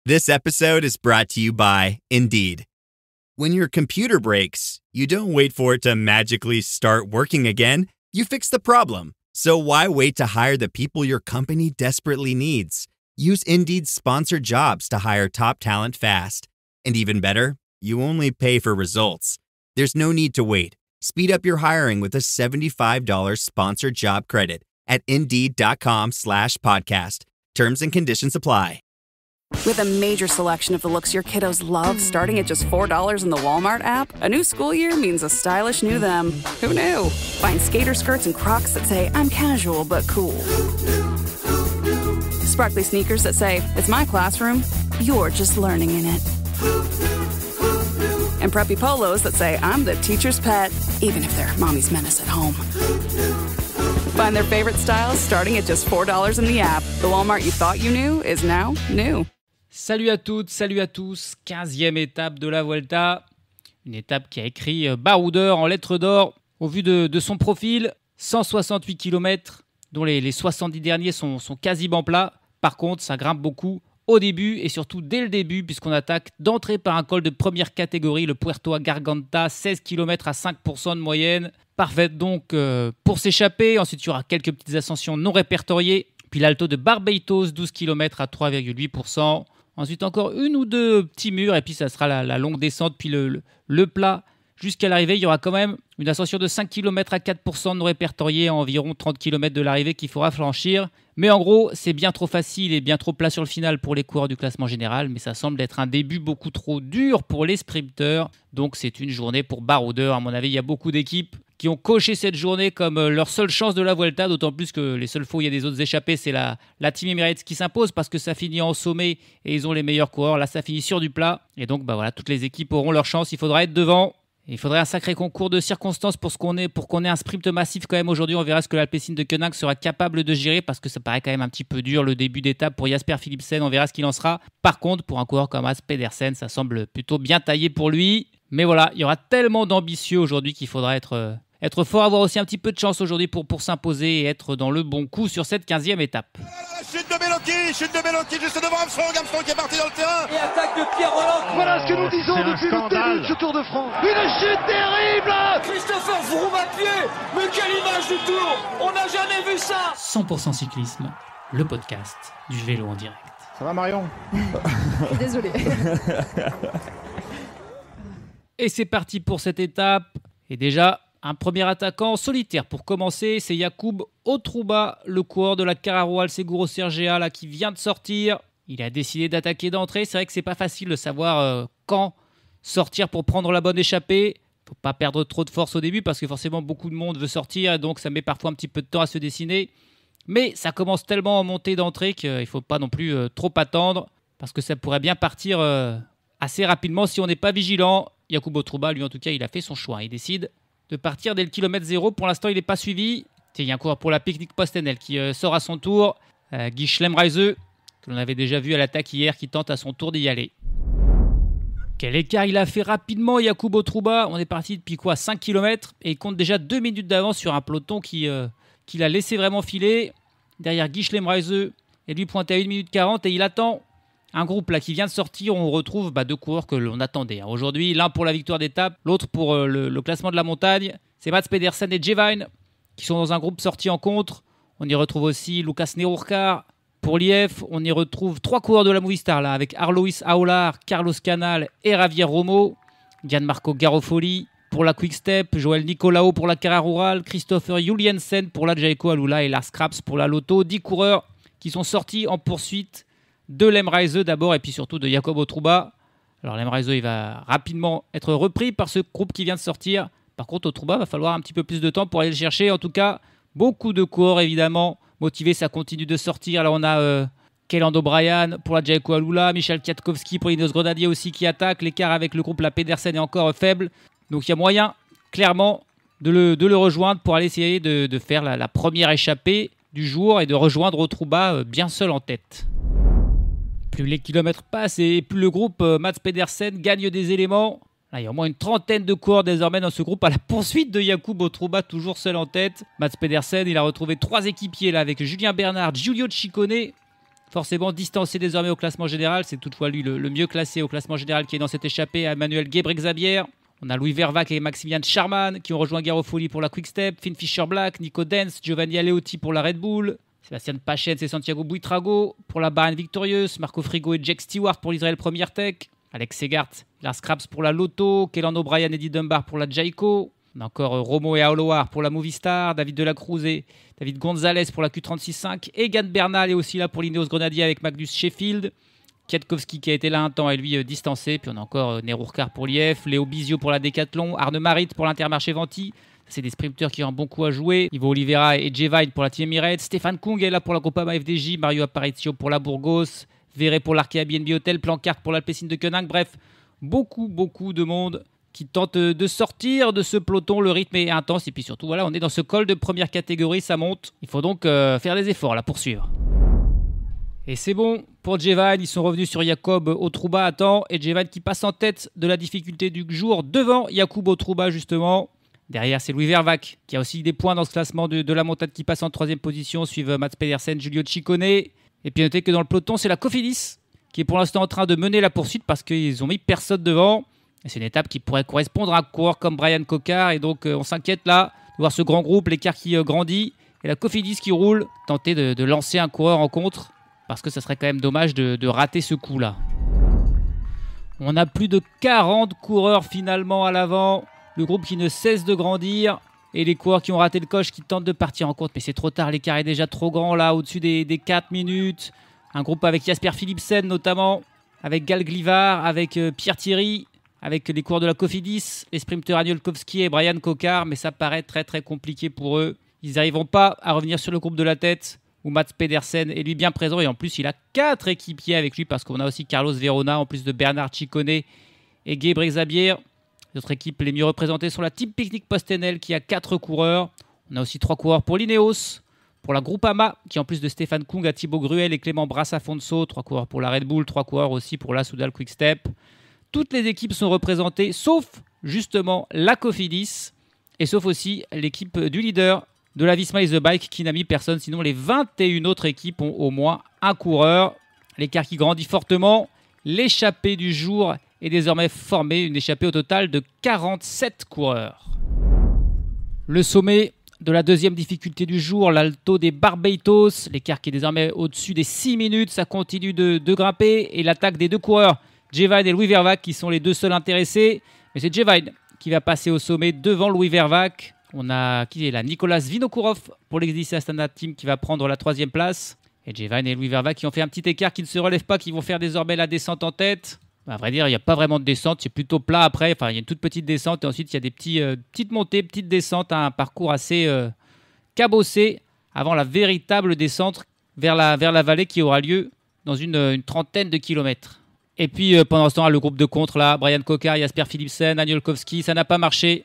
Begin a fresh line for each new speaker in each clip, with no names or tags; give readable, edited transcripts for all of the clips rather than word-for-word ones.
This episode is brought to you by Indeed. When your computer breaks, you don't wait for it to magically start working again. You fix the problem. So why wait to hire the people your company desperately needs? Use Indeed's sponsored jobs to hire top talent fast. And even better, you only pay for results. There's no need to wait. Speed up your hiring with a $75 sponsored job credit at Indeed.com/podcast. Terms and conditions apply.
With a major selection of the looks your kiddos love starting at just $4 in the Walmart app, a new school year means a stylish new them. Who knew? Find skater skirts and Crocs that say, I'm casual but cool. Sparkly sneakers that say, it's my classroom, you're just learning in it. And preppy polos that say, I'm the teacher's pet, even if they're mommy's menace at home. Find their favorite styles starting at just $4 in the app. The Walmart you thought you knew is now new.
Salut à toutes, salut à tous, 15e étape de la Vuelta. Une étape qui a écrit baroudeur en lettres d'or au vu de son profil. 168 km, dont les 70 derniers sont quasiment plats. Par contre, ça grimpe beaucoup au début et surtout dès le début puisqu'on attaque d'entrée par un col de première catégorie, le Puerto Garganta, 16 km à 5% de moyenne. Parfaite donc pour s'échapper. Ensuite, il y aura quelques petites ascensions non répertoriées. Puis l'alto de Barbeitos, 12 km à 3,8%. Ensuite, encore une ou deux petits murs. Et puis, ça sera la longue descente. Puis le plat jusqu'à l'arrivée. Il y aura quand même une ascension de 5 km à 4% non répertoriée à environ 30 km de l'arrivée qu'il faudra franchir. Mais en gros, c'est bien trop facile et bien trop plat sur le final pour les coureurs du classement général. Mais ça semble être un début beaucoup trop dur pour les sprinteurs. Donc, c'est une journée pour baroudeurs. À mon avis, il y a beaucoup d'équipes qui ont coché cette journée comme leur seule chance de la Vuelta, d'autant plus que les seules fois où il y a des autres échappées, c'est la Team Emirates qui s'impose parce que ça finit en sommet et ils ont les meilleurs coureurs. Là, ça finit sur du plat. Et donc, voilà, toutes les équipes auront leur chance. Il faudra être devant. Il faudrait un sacré concours de circonstances pour qu'on ait un sprint massif quand même aujourd'hui. On verra ce que l'Alpecin de Koenig sera capable de gérer parce que ça paraît quand même un petit peu dur le début d'étape pour Jasper Philipsen. On verra ce qu'il en sera. Par contre, pour un coureur comme Mads Pedersen, ça semble plutôt bien taillé pour lui. Mais voilà, il y aura tellement d'ambitieux aujourd'hui qu'il faudra être fort, avoir aussi un petit peu de chance aujourd'hui pour s'imposer et être dans le bon coup sur cette 15e étape.
Chute de Bellocchi juste devant Armstrong qui est parti dans le terrain.
Et attaque de Pierre Roland.
Voilà ce que nous disons depuis le début de ce Tour de France. Une chute terrible.
Christopher Froome à pied. Mais quelle image du Tour. On n'a jamais vu ça.
100% cyclisme, le podcast du vélo en direct.
Ça va Marion?
Désolé.
Et c'est parti pour cette étape. Et déjà, un premier attaquant solitaire pour commencer, c'est Jakub Otrouba, le coureur de la Carrera Seguro Sergea là, qui vient de sortir. Il a décidé d'attaquer d'entrée. C'est vrai que c'est pas facile de savoir quand sortir pour prendre la bonne échappée. Faut pas perdre trop de force au début parce que forcément beaucoup de monde veut sortir et donc ça met parfois un petit peu de temps à se dessiner. Mais ça commence tellement en montée d'entrée qu'il ne faut pas non plus trop attendre parce que ça pourrait bien partir assez rapidement si on n'est pas vigilant. Jakub Otrouba, lui en tout cas, il a fait son choix. Il décide de partir dès le kilomètre 0. Pour l'instant, il n'est pas suivi. Il y a un coureur pour la Picknick Postenel qui sort à son tour. Guy Schlemreise, que l'on avait déjà vu à l'attaque hier, qui tente à son tour d'y aller. Quel écart il a fait rapidement, Jakub Otrouba. On est parti depuis 5 km et il compte déjà 2 minutes d'avance sur un peloton qui l'a laissé vraiment filer. Derrière Guy Schlemreise, et lui pointé à 1 minute 40 et il attend un groupe là qui vient de sortir. On retrouve deux coureurs que l'on attendait. Aujourd'hui, l'un pour la victoire d'étape, l'autre pour le classement de la montagne. C'est Mads Pedersen et Jevine qui sont dans un groupe sorti en contre. On y retrouve aussi Lucas Nehurkar. Pour l'IF, on y retrouve 3 coureurs de la Movistar là, avec Arlois Aular, Carlos Canal et Javier Romo. Gianmarco Garofoli pour la Quick Step, Joël Nicolao pour la Carrera Rural, Christopher Juliensen pour la Jayco Alula et Lars Kraps pour la Lotto. 10 coureurs qui sont sortis en poursuite de Lemreise d'abord et puis surtout de Jakub Otrouba. Alors Lemreise, il va rapidement être repris par ce groupe qui vient de sortir. Par contre, Otrouba va falloir un petit peu plus de temps pour aller le chercher. En tout cas, beaucoup de coureurs évidemment motivés, ça continue de sortir. Là, on a Kelland O'Brien pour la Jayco Alula, Michal Kwiatkowski pour Ineos Grenadier aussi qui attaque. L'écart avec le groupe La Pedersen est encore faible. Donc il y a moyen, clairement, de le rejoindre pour aller essayer de faire la première échappée du jour et de rejoindre Otrouba bien seul en tête. Plus les kilomètres passent et plus le groupe Mads Pedersen gagne des éléments. Là, il y a au moins une trentaine de coureurs désormais dans ce groupe à la poursuite de Jakub Otrouba, toujours seul en tête. Mads Pedersen, il a retrouvé 3 équipiers là, avec Julien Bernard, Giulio Ciccone, forcément distancé désormais au classement général. C'est toutefois lui le mieux classé au classement général qui est dans cette échappée, Emmanuel Gebre-Xavier. On a Louis Vervac et Maximilian Charman qui ont rejoint Garofoli pour la Quick Step, Finn Fischer-Black, Nico Dens, Giovanni Aleotti pour la Red Bull, Sébastien Pachens et Santiago Buitrago pour la Bahrain Victorieuse, Marco Frigo et Jake Stewart pour l'Israël Première Tech, Alex Segart, Lars Krabs pour la Lotto, Kellan O'Brien et Eddie Dunbar pour la Jayco. On a encore Romo et Aoloar pour la Movistar, David Delacruz et David Gonzalez pour la Q36.5, Egan Bernal est aussi là pour l'Ineos Grenadier avec Magnus Sheffield, Kwiatkowski qui a été là un temps et lui distancé, puis on a encore Nero Urquhart pour l'IF, Léo Bizio pour la Decathlon, Arne Marit pour l'Intermarché Venti. C'est des sprinteurs qui ont beaucoup à jouer. Ivo Oliveira et Jevine pour la Team Emirates, Stéphane Kung est là pour la Groupama FDJ, Mario Aparicio pour la Burgos, Verret pour l'Arkea BNB Hotel, Plancart pour l'Alpecin de Koenig. Bref, beaucoup de monde qui tente de sortir de ce peloton. Le rythme est intense et puis surtout, voilà, on est dans ce col de première catégorie, ça monte. Il faut donc faire des efforts là pour suivre. Et c'est bon pour Jevine, ils sont revenus sur Jakob Otrouba à temps. Et Jevine qui passe en tête de la difficulté du jour devant Jakub Otrouba justement. Derrière, c'est Louis Vervac qui a aussi des points dans ce classement de la montagne qui passe en 3e position. Suivent Mats Pedersen, Giulio Ciccone. Et puis notez que dans le peloton, c'est la Cofidis qui est pour l'instant en train de mener la poursuite parce qu'ils ont mis personne devant. Et c'est une étape qui pourrait correspondre à un coureur comme Brian Cocard. Et donc on s'inquiète là de voir ce grand groupe, l'écart qui grandit. Et la Cofidis qui roule, tenter de lancer un coureur en contre. Parce que ça serait quand même dommage de rater ce coup-là. On a plus de 40 coureurs finalement à l'avant. Le groupe qui ne cesse de grandir. Et les coureurs qui ont raté le coche qui tentent de partir en contre. Mais c'est trop tard, l'écart est déjà trop grand là, au-dessus des 4 minutes. Un groupe avec Jasper Philipsen notamment. Avec Gal Glivar, avec Pierre Thierry. Avec les coureurs de la Cofidis. Les sprinteurs Aniolkowski et Brian Cocard. Mais ça paraît très compliqué pour eux. Ils n'arriveront pas à revenir sur le groupe de la tête. Où Mats Pedersen est lui bien présent et en plus il a 4 équipiers avec lui parce qu'on a aussi Carlos Verona en plus de Bernard Ciccone et Gebre-Xavier. Les autres équipes les mieux représentées sont la Team Picnic Postenel qui a 4 coureurs. On a aussi 3 coureurs pour l'Ineos, pour la Groupama qui en plus de Stéphane Kung a Thibaut Gruel et Clément Brassafonso, 3 coureurs pour la Red Bull, 3 coureurs aussi pour la Soudal Quick Step. Toutes les équipes sont représentées sauf justement la Cofidis et sauf aussi l'équipe du leader de la Visma is the Bike qui n'a mis personne, sinon les 21 autres équipes ont au moins un coureur. L'écart qui grandit fortement, l'échappée du jour est désormais formée, une échappée au total de 47 coureurs. Le sommet de la deuxième difficulté du jour, l'Alto des Barbeitos, l'écart qui est désormais au-dessus des 6 minutes, ça continue de grimper et l'attaque des deux coureurs, Jevine et Louis Vervac qui sont les deux seuls intéressés. Mais c'est Jevine qui va passer au sommet devant Louis Vervac. On a qui est là, Nicolas Vinokourov pour l'Exeditia Astana Team qui va prendre la 3e place. Et Jevine et Louis Vervac qui ont fait un petit écart, qui ne se relèvent pas, qui vont faire désormais la descente en tête. À vrai dire, il n'y a pas vraiment de descente, c'est plutôt plat après. Enfin, il y a une toute petite descente et ensuite il y a des petites montées, petites descentes, un parcours assez cabossé avant la véritable descente vers la vallée qui aura lieu dans une trentaine de kilomètres. Et puis pendant ce temps, le groupe de contre là, Brian Cocard, Jasper Philipsen, Aniolkowski, ça n'a pas marché.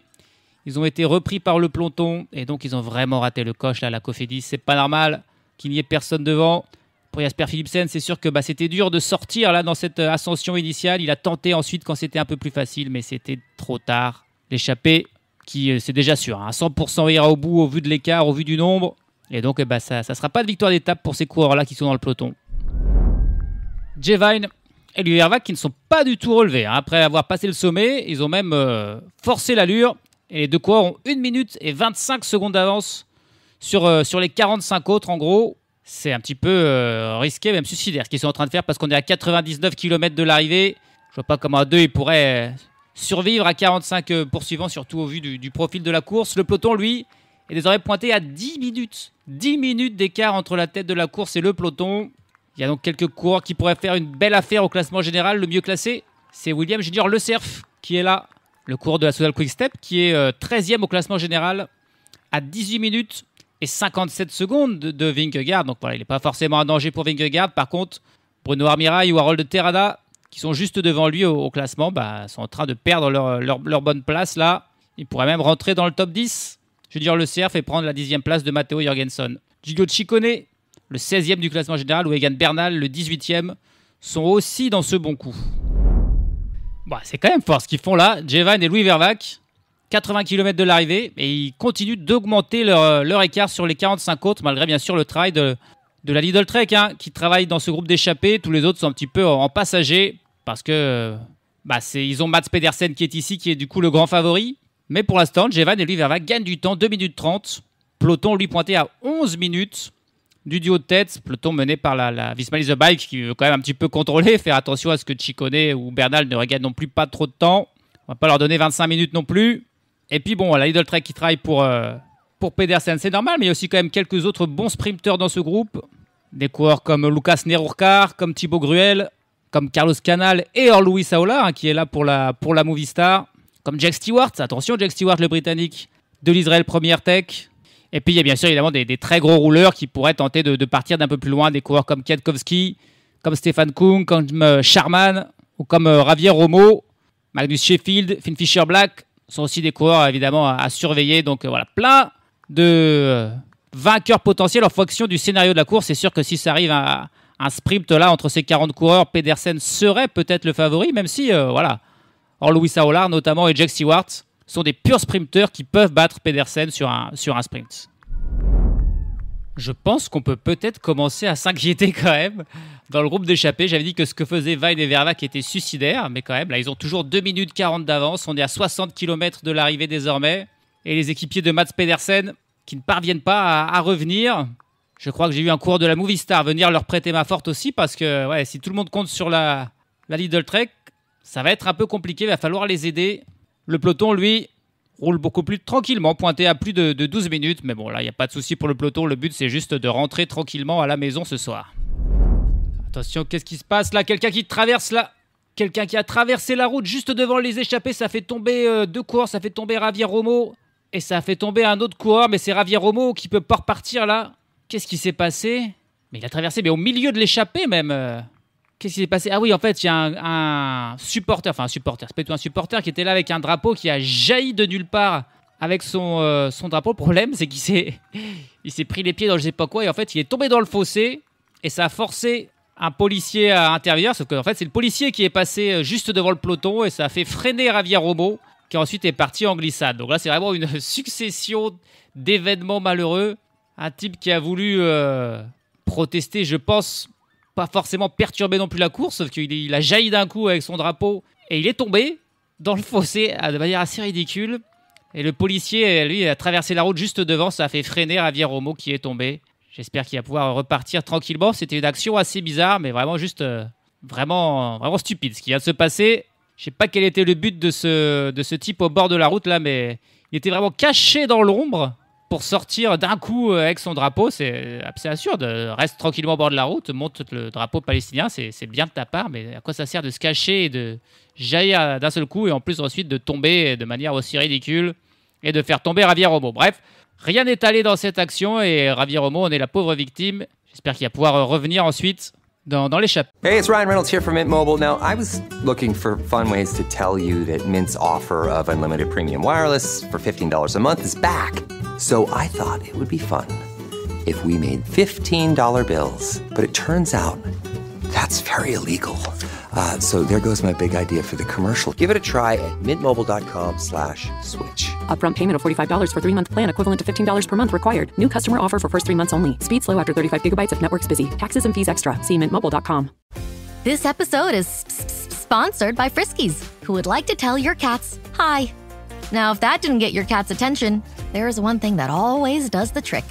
Ils ont été repris par le peloton et donc ils ont vraiment raté le coche là, la Cofidis. C'est pas normal qu'il n'y ait personne devant. Pour Jasper Philipsen, c'est sûr que c'était dur de sortir là dans cette ascension initiale. Il a tenté ensuite quand c'était un peu plus facile, mais c'était trop tard. L'échappée, qui c'est déjà sûr, à 100% ira au bout au vu de l'écart, au vu du nombre. Et donc ça ne sera pas de victoire d'étape pour ces coureurs-là qui sont dans le peloton. Jevine et Louis Vervac qui ne sont pas du tout relevés. Après avoir passé le sommet, ils ont même forcé l'allure. Et les deux coureurs ont 1 minute et 25 secondes d'avance sur les 45 autres. En gros, c'est un petit peu risqué, même suicidaire, ce qu'ils sont en train de faire parce qu'on est à 99 km de l'arrivée. Je vois pas comment à deux, ils pourraient survivre à 45 poursuivants, surtout au vu du profil de la course. Le peloton, lui, est désormais pointé à 10 minutes. 10 minutes d'écart entre la tête de la course et le peloton. Il y a donc quelques coureurs qui pourraient faire une belle affaire au classement général. Le mieux classé, c'est William Junior Le Cerf qui est là. Le coureur de la Soudal Quick Step qui est 13e au classement général à 18 minutes et 57 secondes de Vingegaard. Donc voilà, il n'est pas forcément un danger pour Vingegaard. Par contre, Bruno Armirail ou Harold Terrada, qui sont juste devant lui au classement, sont en train de perdre leur bonne place là. Ils pourraient même rentrer dans le top 10. Je veux dire, Le Cerf et prendre la 10e place de Matteo Jorgensen. Giulio Ciccone, le 16e du classement général, ou Egan Bernal, le 18e, sont aussi dans ce bon coup. C'est quand même fort ce qu'ils font là, Jevine et Louis Vervac, 80 km de l'arrivée, et ils continuent d'augmenter leur écart sur les 45 autres, malgré bien sûr le travail de de la Lidl Trek qui travaillent dans ce groupe d'échappés. Tous les autres sont un petit peu en passager parce que ils ont Mats Pedersen qui est ici, qui est du coup le grand favori. Mais pour l'instant, Jevan et Louis Vervaeke gagnent du temps, 2 minutes 30. Peloton lui pointé à 11 minutes du duo de tête. Peloton mené par la Visma Lease a Bike qui veut quand même un petit peu contrôler, faire attention à ce que Ciccone ou Bernal ne regagnent non plus pas trop de temps. On va pas leur donner 25 minutes non plus. Et puis bon, la Lidl Trek qui travaille pour Pedersen, c'est normal, mais il y a aussi quand même quelques autres bons sprinteurs dans ce groupe. Des coureurs comme Lucas Nerurkar, comme Thibaut Gruel, comme Carlos Canal et Luis Saola qui est là pour la Movistar. Comme Jack Stewart, attention Jack Stewart le Britannique, de l'Israël Première Tech. Et puis il y a bien sûr évidemment des très gros rouleurs qui pourraient tenter de partir d'un peu plus loin, des coureurs comme Kwiatkowski, comme Stefan Kung, comme Sharman ou comme Javier Romo, Magnus Sheffield, Finn Fisher-Black sont aussi des coureurs évidemment à surveiller. Donc voilà, plein de vainqueurs potentiels en fonction du scénario de la course. C'est sûr que si ça arrive à un sprint là entre ces 40 coureurs, Pedersen serait peut-être le favori, même si Luis Saola notamment et Jack Stewart sont des purs sprinteurs qui peuvent battre Pedersen sur un sprint. Je pense qu'on peut peut-être commencer à s'inquiéter quand même dans le groupe d'échappés. J'avais dit que ce que faisaient Wein et Vervaeke était suicidaire, mais quand même, là, ils ont toujours 2 minutes 40 d'avance. On est à 60 km de l'arrivée désormais. Et les équipiers de Mats Pedersen qui ne parviennent pas à revenir. Je crois que j'ai eu un coureur de la Movistar venir leur prêter main forte aussi, parce que si tout le monde compte sur la Lidl Trek, ça va être un peu compliqué, il va falloir les aider. Le peloton, lui, roule beaucoup plus tranquillement, pointé à plus de 12 minutes. Mais bon, là, il n'y a pas de souci pour le peloton. Le but, c'est juste de rentrer tranquillement à la maison ce soir. Attention, qu'est-ce qui se passe là? Quelqu'un qui a traversé la route juste devant les échappés. Ça fait tomber 2 coureurs. Ça fait tomber Javier Romo. Et ça fait tomber un autre coureur. Mais c'est Javier Romo qui peut pas repartir là. Qu'est-ce qui s'est passé? Mais il a traversé, mais au milieu de l'échappée même. Qu'est-ce qui s'est passé? Ah oui, en fait, il y a un supporter, c'est pas du tout un supporter, qui était là avec un drapeau qui a jailli de nulle part avec son drapeau. Le problème, c'est qu'il s'est pris les pieds dans je sais pas quoi, et en fait, il est tombé dans le fossé, et ça a forcé un policier à intervenir, sauf qu'en fait, c'est le policier qui est passé juste devant le peloton, et ça a fait freiner Javier Romo, qui ensuite est parti en glissade. Donc là, c'est vraiment une succession d'événements malheureux. Un type qui a voulu protester, je pense, pas forcément perturber non plus la course, sauf qu'il a jailli d'un coup avec son drapeau et il est tombé dans le fossé de manière assez ridicule. Et le policier, lui, a traversé la route juste devant, ça a fait freiner Javier Romo qui est tombé. J'espère qu'il va pouvoir repartir tranquillement. C'était une action assez bizarre, mais vraiment juste vraiment stupide ce qui vient de se passer. Je sais pas quel était le but de ce type au bord de la route là, mais il était vraiment caché dans l'ombre pour sortir d'un coup avec son drapeau. C'est absurde. Reste tranquillement au bord de la route, monte le drapeau palestinien, c'est bien de ta part, mais à quoi ça sert de se cacher et de jaillir d'un seul coup et en plus ensuite de tomber de manière aussi ridicule et de faire tomber Javier Romo. Bref, rien n'est allé dans cette action et Javier Romo, on est la pauvre victime. J'espère qu'il va pouvoir revenir ensuite dans l'échappée.
Hey, it's Ryan Reynolds here from Mint Mobile. Now, I was looking for fun ways to tell you that Mint's offer of unlimited premium wireless for $15 a month is back. So I thought it would be fun if we made $15 bills. But it turns out that's very illegal. So there goes my big idea for the commercial. Give it a try at mintmobile.com/switch.
Upfront payment of $45 for 3-month plan equivalent to $15 per month required. New customer offer for first 3 months only. Speed slow after 35 gigabytes if network's busy. Taxes and fees extra. See mintmobile.com.
This episode is sponsored by Friskies, who would like to tell your cats hi. Now, if that didn't get your cat's attention, there's one thing that always does the trick.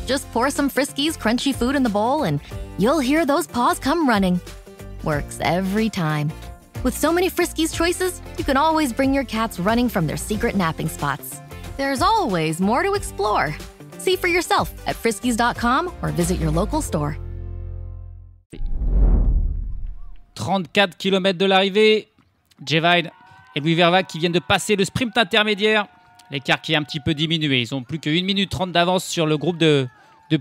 Just pour some Friskies crunchy food in the bowl and you'll hear those paws come running. Works every time. With so many Friskies choices, you can always bring your cats running from their secret napping spots. There's always more to explore. See for yourself at friskies.com or visit your local store.
34 km de l'arrivée. Jevan et Louis Vervaeke qui viennent de passer le sprint intermédiaire. L'écart qui est un petit peu diminué. Ils ont plus que 1 minute 30 d'avance sur le groupe de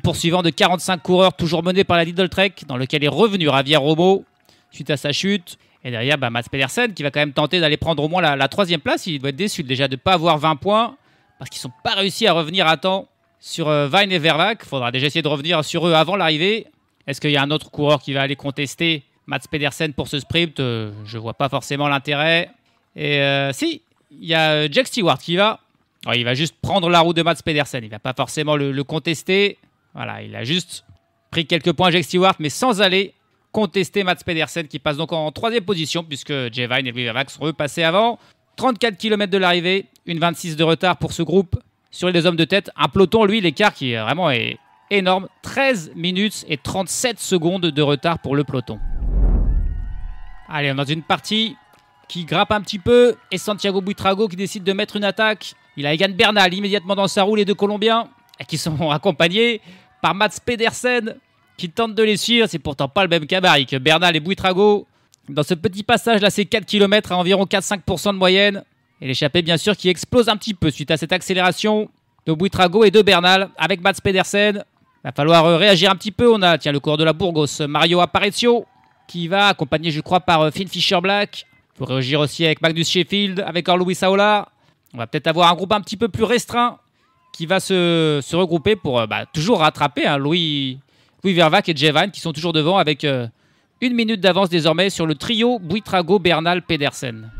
poursuivants de 45 coureurs, toujours mené par la Lidl Trek, dans lequel est revenu Javier Romo suite à sa chute. Et derrière, Mats Pedersen qui va quand même tenter d'aller prendre au moins la 3e place. Il doit être déçu déjà de ne pas avoir 20 points parce qu'ils n'ont pas réussi à revenir à temps sur Wein et Vervaeke. Il faudra déjà essayer de revenir sur eux avant l'arrivée. Est-ce qu'il y a un autre coureur qui va aller contester Mats Pedersen pour ce sprint? Je ne vois pas forcément l'intérêt. Et si, il y a Jack Stewart qui va. Alors, il va juste prendre la roue de Mats Pedersen. Il ne va pas forcément le contester. Voilà, il a juste pris quelques points Jake Stewart, mais sans aller contester Mats Pedersen qui passe donc en 3e position puisque Jay Vine et Louis Vervaeke sont repassés avant. 34 km de l'arrivée, une 26 de retard pour ce groupe sur les 2 hommes de tête. Un peloton, lui, l'écart qui est vraiment énorme. 13 minutes et 37 secondes de retard pour le peloton. Allez, on est dans une partie qui grappe un petit peu et Santiago Buitrago qui décide de mettre une attaque. Il a Egan Bernal immédiatement dans sa roue, les 2 Colombiens qui sont accompagnés par Mats Pedersen qui tente de les suivre. C'est pourtant pas le même gabarit que Bernal et Buitrago. Dans ce petit passage là, c'est 4 km à environ 4-5% de moyenne. Et l'échappée bien sûr qui explose un petit peu suite à cette accélération de Buitrago et de Bernal avec Mats Pedersen. Il va falloir réagir un petit peu. On a le coureur de la Burgos, Mario Aparicio, qui va accompagné je crois par Finn Fischer-Black. Il faut réagir aussi avec Magnus Sheffield, avec Luis Saola. On va peut-être avoir un groupe un petit peu plus restreint qui va se regrouper pour toujours rattraper Louis Vervaeke et Jay Vine qui sont toujours devant avec 1 minute d'avance désormais sur le trio Buitrago, Bernal, Pedersen.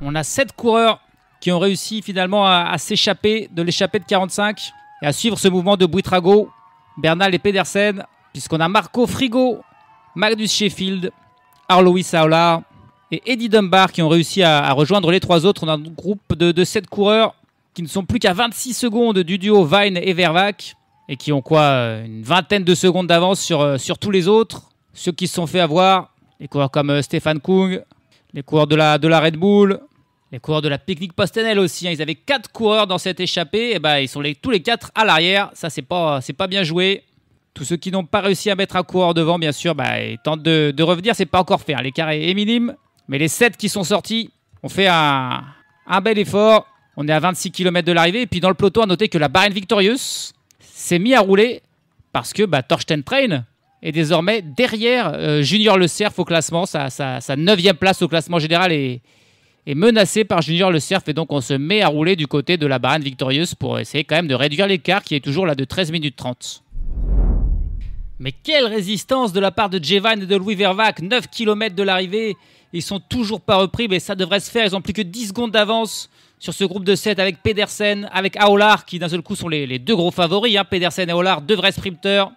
On a 7 coureurs qui ont réussi finalement à s'échapper de l'échappée de 45 et à suivre ce mouvement de Buitrago, Bernal et Pedersen, puisqu'on a Marco Frigo, Magnus Sheffield, Luis Saola et Eddie Dunbar qui ont réussi à rejoindre les 3 autres. On a un groupe de 7 coureurs qui ne sont plus qu'à 26 secondes du duo Vine et Vervaeke et qui ont une vingtaine de secondes d'avance sur tous les autres. Ceux qui se sont fait avoir, les coureurs comme Stefan Kung, les coureurs de la Red Bull, les coureurs de la Picnic Postenel aussi. Ils avaient 4 coureurs dans cette échappée, et ils sont tous les 4 à l'arrière. Ça, c'est pas bien joué. Tous ceux qui n'ont pas réussi à mettre un coureur devant, bien sûr, ils tentent de revenir. C'est pas encore fait. L'écart est minime. Mais les 7 qui sont sortis ont fait un bel effort. On est à 26 km de l'arrivée. Et puis dans le peloton, à noter que la Bahrain Victorious s'est mis à rouler parce que Torsten Train est désormais derrière Junior Le Cerf au classement. Sa 9e place au classement général est menacée par Junior Le Cerf. Et donc on se met à rouler du côté de la Bahrain Victorious pour essayer quand même de réduire l'écart qui est toujours là de 13 minutes 30. Mais quelle résistance de la part de Jay Vine et de Louis Vervaeke. 9 km de l'arrivée. Ils sont toujours pas repris, mais ça devrait se faire. Ils ont plus que 10 secondes d'avance sur ce groupe de 7 avec Pedersen, avec Aolar qui d'un seul coup sont les 2 gros favoris. Pedersen et Aolar, 2 vrais sprinteurs.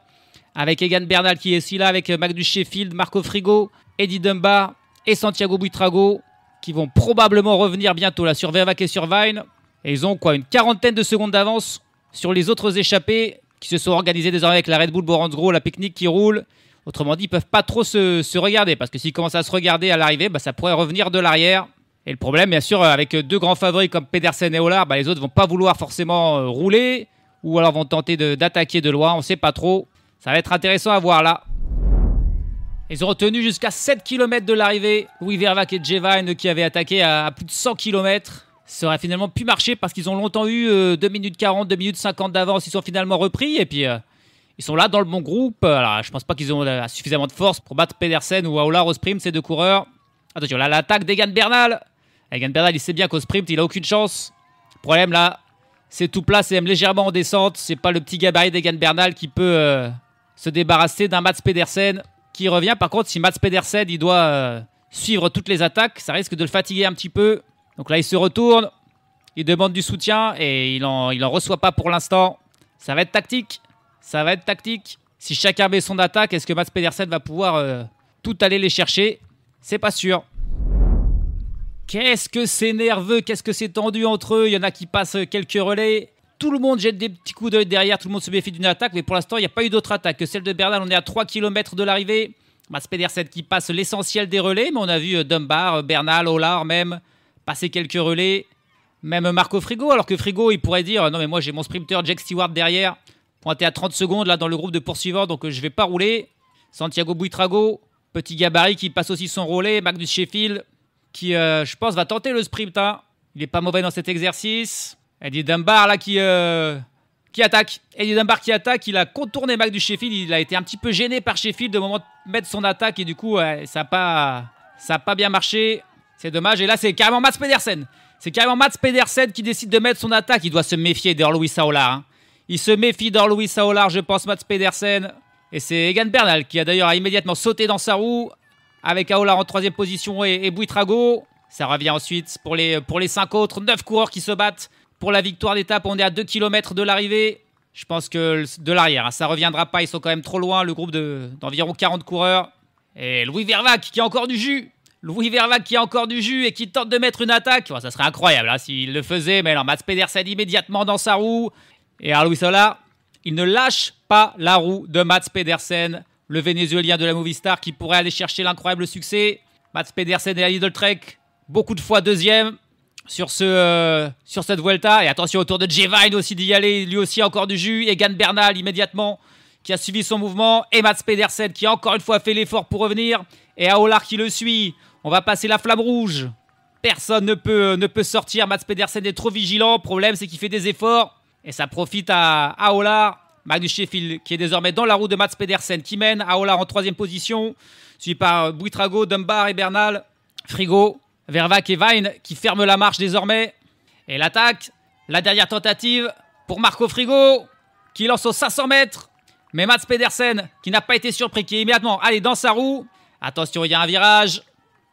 Avec Egan Bernal qui est ici là, avec Magnus Sheffield, Marco Frigo, Eddie Dunbar et Santiago Buitrago qui vont probablement revenir bientôt là sur Vervaeke et sur Vine. Et ils ont une quarantaine de secondes d'avance sur les autres échappés qui se sont organisés désormais avec la Red Bull Boransgro, la Picnic qui roule. Autrement dit, ils ne peuvent pas trop se regarder parce que s'ils commencent à se regarder à l'arrivée, ça pourrait revenir de l'arrière. Et le problème, bien sûr, avec 2 grands favoris comme Pedersen et Aolar, les autres ne vont pas vouloir forcément rouler ou alors vont tenter d'attaquer de loin. On ne sait pas trop. Ça va être intéressant à voir là. Ils ont retenu jusqu'à 7 km de l'arrivée. Louis Vervaeke et Jay Vine qui avaient attaqué à plus de 100 km. Ça aurait finalement pu marcher parce qu'ils ont longtemps eu 2 minutes 40, 2 minutes 50 d'avance. Ils sont finalement repris et puis ils sont là dans le bon groupe. Alors, je pense pas qu'ils ont suffisamment de force pour battre Pedersen ou Aolar au sprint, ces 2 coureurs. Attention, là l'attaque d'Egan Bernal. Egan Bernal, il sait bien qu'au sprint, il a aucune chance. Le problème là, c'est tout plat, c'est même légèrement en descente. C'est pas le petit gabarit d'Egan Bernal qui peut se débarrasser d'un Mats Pedersen qui revient. Par contre, si Mats Pedersen il doit suivre toutes les attaques, ça risque de le fatiguer un petit peu. Donc là, il se retourne, il demande du soutien et il en reçoit pas pour l'instant. Ça va être tactique. Ça va être tactique. Si chacun met son attaque, est-ce que Mats Pedersen va pouvoir tout aller les chercher? C'est pas sûr. Qu'est-ce que c'est nerveux, qu'est-ce que c'est tendu entre eux. Il y en a qui passent quelques relais. Tout le monde jette des petits coups d'œil derrière, tout le monde se méfie d'une attaque. Mais pour l'instant, il n'y a pas eu d'autre attaque que celle de Bernal. On est à 3 km de l'arrivée. Mats Pedersen qui passe l'essentiel des relais. Mais on a vu Dunbar, Bernal, Aolar même passer quelques relais. Même Marco Frigo. Alors que Frigo, il pourrait dire non mais moi j'ai mon sprinter Jake Stewart derrière. Pointé à 30 secondes là dans le groupe de poursuivants. Donc je vais pas rouler. Santiago Buitrago. Petit gabarit qui passe aussi son relais. Magnus Sheffield qui, je pense, va tenter le sprint. Il n'est pas mauvais dans cet exercice. Eddie Dunbar là qui attaque. Eddie Dunbar qui attaque. Il a contourné Magnus Sheffield. Il a été un petit peu gêné par Sheffield au moment de mettre son attaque. Et du coup, ça n'a pas bien marché. C'est dommage. Et là, c'est carrément Mats Pedersen. C'est carrément Mats Pedersen qui décide de mettre son attaque. Il doit se méfier d'Luis Saola. Il se méfie d'Luis Saola, je pense, Mats Pedersen. Et c'est Egan Bernal qui a d'ailleurs immédiatement sauté dans sa roue avec Aolar en 3e position et Buitrago. Ça revient ensuite pour les 5 autres. 9 coureurs qui se battent pour la victoire d'étape. On est à 2 km de l'arrivée. Je pense que de l'arrière, hein, ça reviendra pas. Ils sont quand même trop loin, le groupe d'environ 40 coureurs. Et Louis Vervaeke qui a encore du jus. Louis Vervaeke qui a encore du jus et qui tente de mettre une attaque. Bon, ça serait incroyable hein, s'il le faisait. Mais alors Mats Pedersen immédiatement dans sa roue. Et Arlois Solar, il ne lâche pas la roue de Mats Pedersen, le Vénézuélien de la Movistar qui pourrait aller chercher l'incroyable succès. Mats Pedersen et à Lidl Trek, beaucoup de fois deuxième sur cette Vuelta. Et attention au tour de Jevine aussi d'y aller, lui aussi encore du jus. Egan Bernal immédiatement qui a suivi son mouvement. Et Mats Pedersen qui a encore une fois fait l'effort pour revenir. Et Aolar qui le suit. On va passer la flamme rouge. Personne ne peut sortir. Mats Pedersen est trop vigilant. Le problème c'est qu'il fait des efforts. Et ça profite à Aolar. Magnus Sheffield qui est désormais dans la roue de Mats Pedersen qui mène. Aolar en 3e position. Suivi par Buitrago, Dunbar et Bernal. Frigo, Vervaeke et Vine qui ferment la marche désormais. Et l'attaque, la dernière tentative pour Marco Frigo qui lance aux 500 mètres. Mais Mats Pedersen qui n'a pas été surpris, qui est immédiatement allé dans sa roue. Attention, il y a un virage.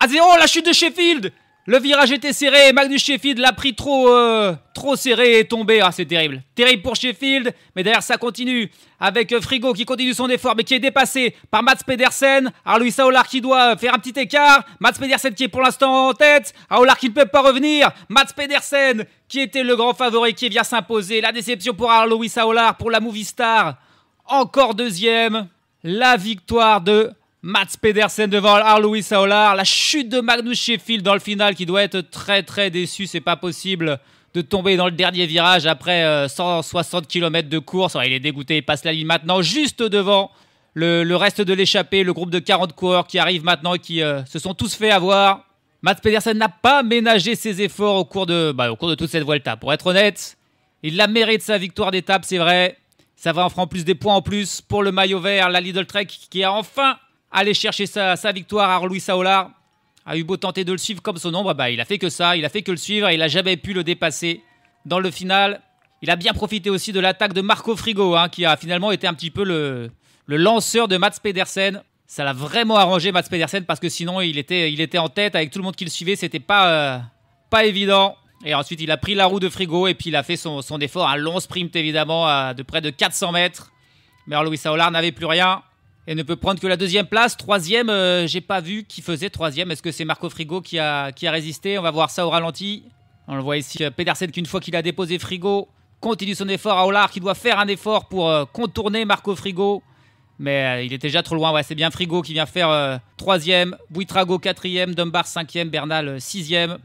À 0, la chute de Sheffield. Le virage était serré. Magnus Sheffield l'a pris trop serré et est tombé. Ah, c'est terrible. Terrible pour Sheffield. Mais derrière, ça continue. Avec Frigo qui continue son effort, mais qui est dépassé par Mats Pedersen. Arlois Solar qui doit faire un petit écart. Mats Pedersen qui est pour l'instant en tête. Aolar qui ne peut pas revenir. Mats Pedersen qui était le grand favori qui vient s'imposer. La déception pour Arlois Solar, pour la Movistar. Encore deuxième. La victoire de Mats Pedersen devant Arlois Solar. La chute de Magnus Sheffield dans le final qui doit être très très déçu. C'est pas possible de tomber dans le dernier virage après 160 km de course. Il est dégoûté, il passe la ligne maintenant juste devant le reste de l'échappée. Le groupe de 40 coureurs qui arrivent maintenant et qui se sont tous fait avoir. Mats Pedersen n'a pas ménagé ses efforts au cours de toute cette Vuelta. Pour être honnête, il a mérité sa victoire d'étape, c'est vrai. Ça va en faire en plus des points en plus pour le maillot vert, la Lidl Trek qui a enfin aller chercher sa victoire. Arlois Solar a eu beau tenter de le suivre comme son ombre, il a fait que ça, il a fait que le suivre et il n'a jamais pu le dépasser dans le final. Il a bien profité aussi de l'attaque de Marco Frigo qui a finalement été un petit peu le lanceur de Mats Pedersen. Ça l'a vraiment arrangé Mats Pedersen parce que sinon il était en tête avec tout le monde qui le suivait, c'était pas évident. Et ensuite il a pris la roue de Frigo et puis il a fait son effort, un long sprint évidemment de près de 400 mètres. Mais Arlois Solar n'avait plus rien. Et ne peut prendre que la 2e place. 3e, j'ai pas vu qui faisait 3e. Est-ce que c'est Marco Frigo qui a résisté? On va voir ça au ralenti. On le voit ici, Pedersen qu'une fois qu'il a déposé Frigo, continue son effort. Aolar qui doit faire un effort pour contourner Marco Frigo. Mais il était déjà trop loin. Ouais, c'est bien Frigo qui vient faire 3e. Buitrago 4e. Dunbar 5e. Bernal 6e.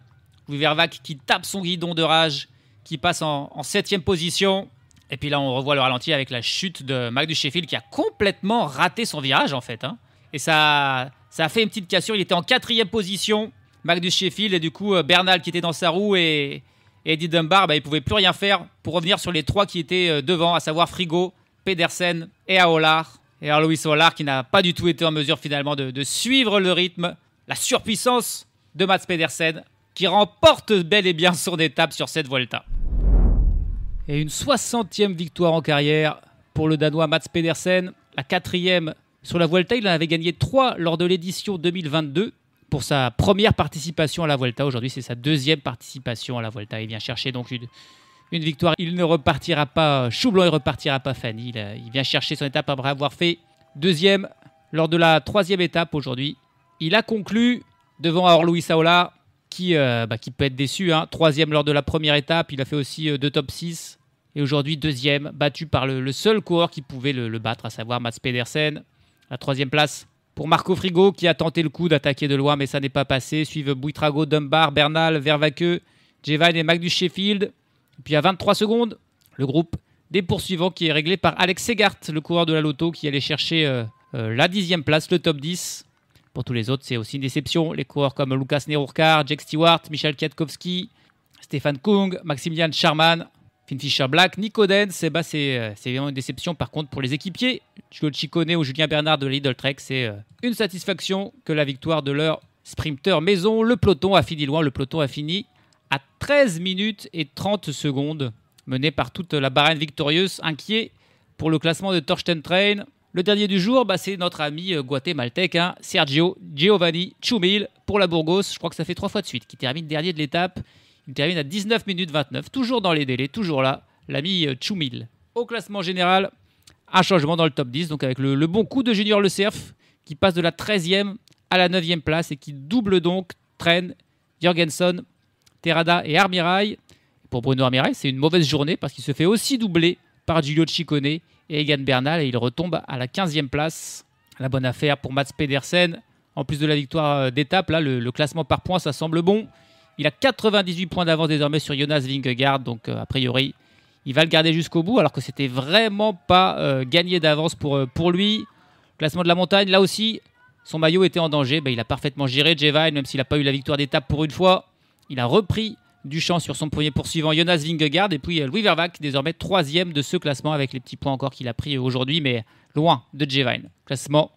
Louis Vervaeke qui tape son guidon de rage. Qui passe en 7e position. Et puis là, on revoit le ralenti avec la chute de Magnus Sheffield qui a complètement raté son virage en fait. Et ça a fait une petite cassure. Il était en 4e position, Magnus Sheffield. Et du coup, Bernal qui était dans sa roue et Eddie Dunbar, il ne pouvait plus rien faire pour revenir sur les 3 qui étaient devant, à savoir Frigo, Pedersen et Aolar. Et Arlois Solar qui n'a pas du tout été en mesure finalement de suivre le rythme, la surpuissance de Mats Pedersen qui remporte bel et bien son étape sur cette Vuelta. Et une 60e victoire en carrière pour le Danois Mats Pedersen. La 4e sur la Vuelta. Il en avait gagné 3 lors de l'édition 2022 pour sa première participation à la Vuelta. Aujourd'hui, c'est sa 2e participation à la Vuelta. Il vient chercher donc une victoire. Il ne repartira pas chou blanc, il ne repartira pas Fanny. Il vient chercher son étape après avoir fait 2e lors de la 3e étape aujourd'hui. Il a conclu devant Arlois Solar qui peut être déçu. 3e lors de la première étape. Il a fait aussi 2 top 6. Et aujourd'hui, 2e, battu par le seul coureur qui pouvait le battre, à savoir Mats Pedersen. La 3e place pour Marco Frigo qui a tenté le coup d'attaquer de loin, mais ça n'est pas passé. Suivent Buitrago, Dunbar, Bernal, Vervaeke, Jevine et Magnus Sheffield. Et puis à 23 secondes, le groupe des poursuivants qui est réglé par Alex Segart, le coureur de la Lotto, qui allait chercher la 10e place, le top 10. Pour tous les autres, c'est aussi une déception. Les coureurs comme Lucas Nehurkar, Jake Stewart, Michal Kwiatkowski, Stefan Kung, Maximilian Charman, Finn Fischer-Black, Nico Denz, c'est vraiment une déception par contre pour les équipiers. Giulio Ciccone ou Julien Bernard de Lidl Trek, c'est une satisfaction que la victoire de leur sprinter maison. Le peloton a fini loin, le peloton a fini à 13 minutes et 30 secondes, mené par toute la Bahreïn victorieuse, inquiet pour le classement de Torsten Train. Le dernier du jour, c'est notre ami guatémaltèque, Sergio Giovanni Txumil pour la Burgos. Je crois que ça fait 3 fois de suite qu'il termine dernier de l'étape. Il termine à 19 minutes 29, toujours dans les délais, toujours là, l'ami Txumil. au classement général, un changement dans le top 10, donc avec le bon coup de Junior Le Cerf qui passe de la 13e à la 9e place et qui double donc Tren, Jorgensen, Terrada et Armirail. Pour Bruno Armirail, c'est une mauvaise journée parce qu'il se fait aussi doubler par Giulio Ciccone et Egan Bernal et il retombe à la 15e place. La bonne affaire pour Mats Pedersen. En plus de la victoire d'étape, là, le classement par points, ça semble bon. Il a 98 points d'avance désormais sur Jonas Vingegaard, donc a priori, il va le garder jusqu'au bout, alors que c'était vraiment pas gagné d'avance pour lui. Classement de la montagne, là aussi, son maillot était en danger. Il a parfaitement géré Jevine, même s'il n'a pas eu la victoire d'étape pour une fois. Il a repris du champ sur son premier poursuivant, Jonas Vingegaard, et puis Louis Vervaeke, désormais 3e de ce classement, avec les petits points encore qu'il a pris aujourd'hui, mais loin de Jevine. Classement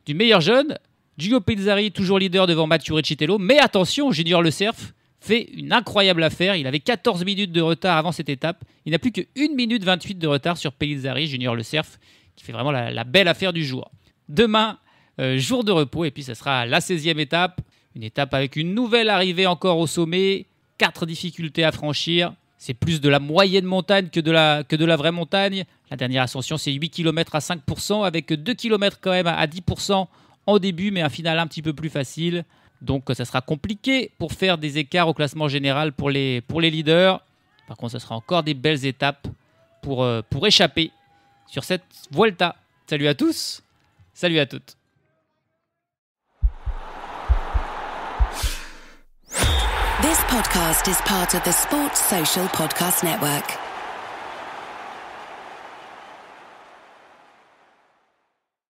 du meilleur jeune, Gio Pezzari, toujours leader devant Mathieu Riccitello, mais attention, Junior Le Cerf fait une incroyable affaire. Il avait 14 minutes de retard avant cette étape. Il n'a plus que 1 minute 28 de retard sur Pezzari, Junior Le Cerf, qui fait vraiment la belle affaire du jour. Demain, jour de repos, et puis ce sera la 16e étape. Une étape avec une nouvelle arrivée encore au sommet, 4 difficultés à franchir. C'est plus de la moyenne montagne que de la vraie montagne. La dernière ascension, c'est 8 km à 5%, avec 2 km quand même à 10% en début, mais un final un petit peu plus facile. Donc ça sera compliqué pour faire des écarts au classement général pour les leaders. Par contre, ça sera encore des belles étapes pour échapper sur cette Vuelta. Salut à tous, salut à toutes.
This podcast is part of the Sports Social Podcast Network.